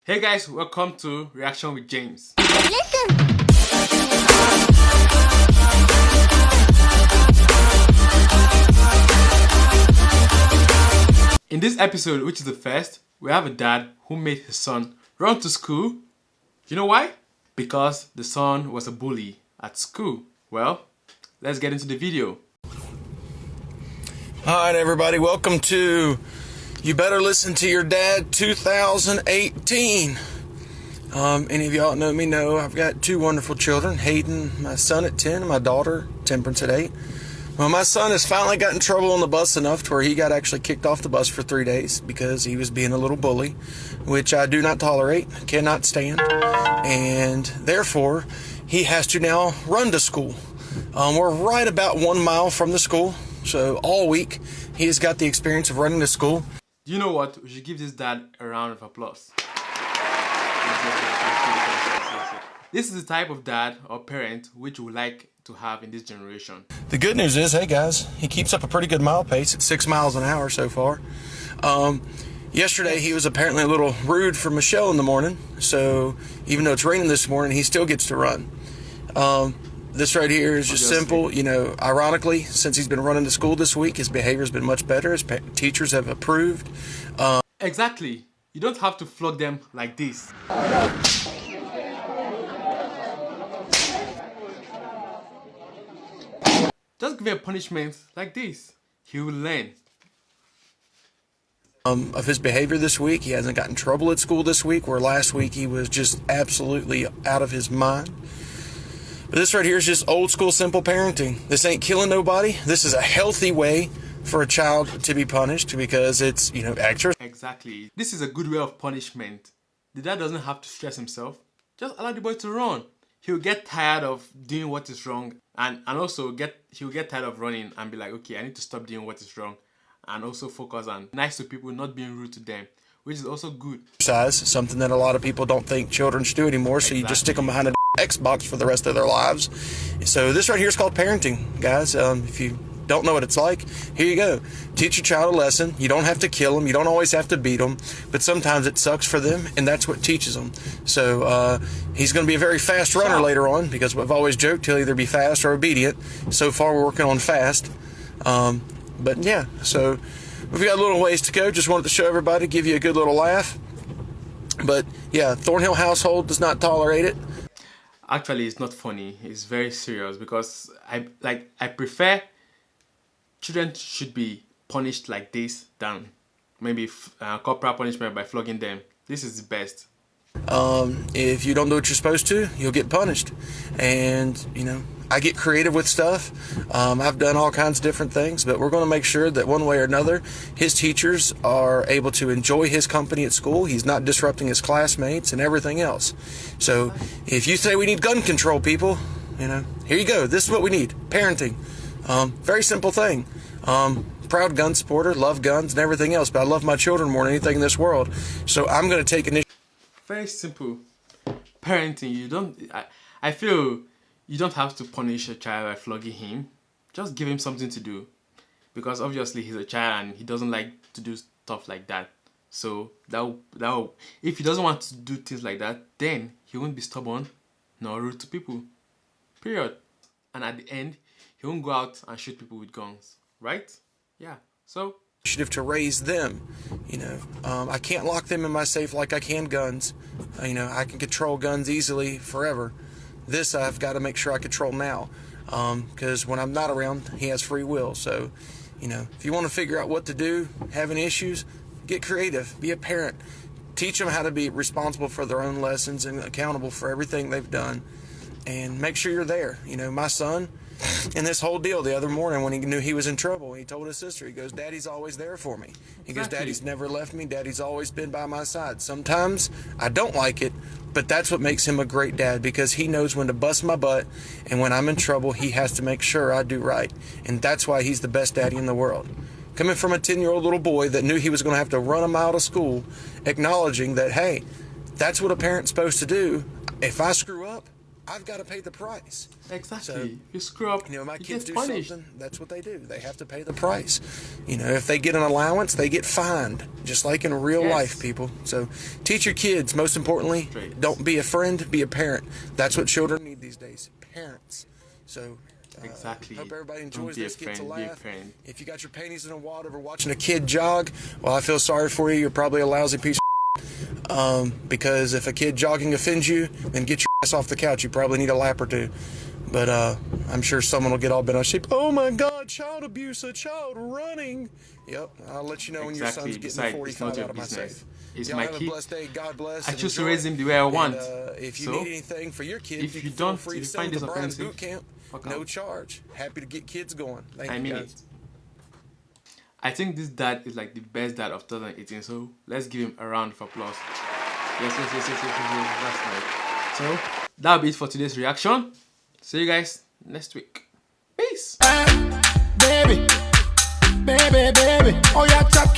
Hey guys, welcome to Reaction with James. In this episode, which is the first, we have a dad who made his son run to school. You know why? Because the son was a bully at school. Well, let's get into the video. Alright everybody, welcome to You Better Listen to Your Dad 2018. Any of y'all know me know I've got two wonderful children, Hayden, my son at 10, and my daughter, Temperance at 8. Well, my son has finally got in trouble on the bus enough to where he got actually kicked off the bus for 3 days because he was being a little bully, which I do not tolerate, cannot stand, and therefore he has to now run to school. We're right about 1 mile from the school, so all week he has got the experience of running to school. You know what? We should give this dad a round of applause. This is the type of dad or parent which we like to have in this generation. The good news is, hey guys, he keeps up a pretty good mile pace at 6 miles an hour so far. Yesterday he was apparently a little rude for Michelle in the morning, so even though it's raining this morning, he still gets to run. This right here is just simple. You know, ironically, since he's been running to school this week, his behavior's been much better. His teachers have approved. Exactly. You don't have to flog them like this. Just give him a punishment like this. He will learn. Of his behavior this week, he hasn't gotten in trouble at school this week, where last week he was just absolutely out of his mind. But this right here is just old school simple parenting. This ain't killing nobody. This is a healthy way for a child to be punished because it's, you know, extra. Exactly. This is a good way of punishment. The dad doesn't have to stress himself. Just allow the boy to run. He'll get tired of doing what is wrong and also he'll get tired of running and be like, okay, I need to stop doing what is wrong and also focus on nice to people, not being rude to them, which is also good. Something that a lot of people don't think children should do anymore, so you just stick them behind a Xbox for the rest of their lives. So this right here is called parenting, guys. If you don't know what it's like, here you go. Teach your child a lesson. You don't have to kill them. You don't always have to beat them, but sometimes it sucks for them, and that's what teaches them. So he's going to be a very fast runner later on, because we've always joked he'll either be fast or obedient. So far we're working on fast. But yeah, so we've got a little ways to go. Just wanted to show everybody, give you a good little laugh. But yeah, Thornhill household does not tolerate it. Actually, it's not funny. It's very serious because I prefer children should be punished like this than maybe corporal punishment by flogging them. This is the best. If you don't do what you're supposed to, you'll get punished. And, you know, I get creative with stuff. I've done all kinds of different things, but we're going to make sure that one way or another, his teachers are able to enjoy his company at school. He's not disrupting his classmates and everything else. So if you say we need gun control, people, you know, here you go. This is what we need. Parenting. Very simple thing. Proud gun supporter, love guns and everything else, but I love my children more than anything in this world. So I'm going to take initiative. Very simple. Parenting, I feel you don't have to punish a child by flogging him. Just give him something to do. Because obviously he's a child and he doesn't like to do stuff like that. So if he doesn't want to do things like that, then he won't be stubborn nor rude to people. Period. And at the end, he won't go out and shoot people with guns. Right? Yeah. So to raise them. You know, I can't lock them in my safe like I can guns. You know, I can control guns easily forever. This I've got to make sure I control now, because when I'm not around, he has free will. So, you know, if you want to figure out what to do, having issues, get creative, be a parent, teach them how to be responsible for their own lessons and accountable for everything they've done, and make sure you're there. You know, my son, in this whole deal the other morning when he knew he was in trouble, he told his sister, he goes, Daddy's always there for me. He goes, Daddy's never left me. Daddy's always been by my side. Sometimes I don't like it, but that's what makes him a great dad, because he knows when to bust my butt, and when I'm in trouble, he has to make sure I do right. And that's why he's the best daddy in the world. Coming from a 10-year-old little boy that knew he was going to have to run a mile to school, acknowledging that, hey, that's what a parent's supposed to do. If I screw up, I've got to pay the price. Exactly. So, if you screw up, you know, my you kids get do punished. something, that's what they do. They have to pay the price. You know, if they get an allowance, they get fined, just like in real Yes. life, people. So teach your kids, most importantly, Right. don't be a friend, be a parent. That's what children need these days, parents. So Exactly. hope everybody Don't enjoys be a this, gets a friend, be a laugh. friend. If you got your panties in a wad over watching a kid jog, well, I feel sorry for you. You're probably a lousy piece of because if a kid jogging offends you, then get your ass off the couch. You probably need a lap or two. But I'm sure someone will get all bent on shape. Oh my God, child abuse, a child running. Yep, I'll let you know when your Exactly. son's getting the Besides, it's 45 not your out of my business. safe. It's Y'all my have a kid. blessed day. God bless. I and choose to enjoy. raise him the way I want. And, if you So, need anything for your kid, if you you can feel don't- free if to you send find them this to Brian's offensive, Boot Camp. fuck No out. charge. Happy to get kids going. Thank I you mean guys. it. I think this dad is like the best dad of 2018, so let's give him a round of applause. Yes. That's right. So that'll be it for today's reaction. See you guys next week. Peace. Baby, oh yeah, chop